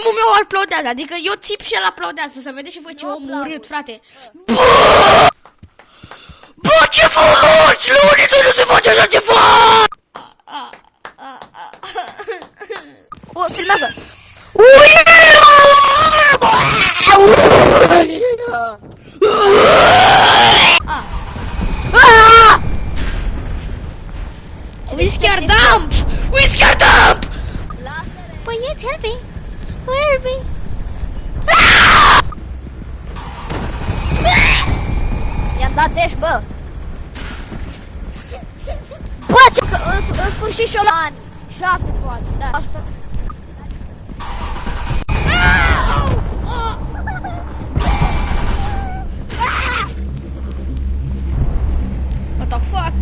Ultimul meu aplaudează, adică eu țip și el aplaudează, să vedeți și voi ce om urât, frate. Bă, ce faci? Leonida, nu se face așa ceva! O, filmează! Whisker dump! Whisker dump! Băieți, help me! Help me! I-am dat dash, bă! Bă, ce că în sfârșit și-o la ani! 6 poate, da, ajută! What the fuck?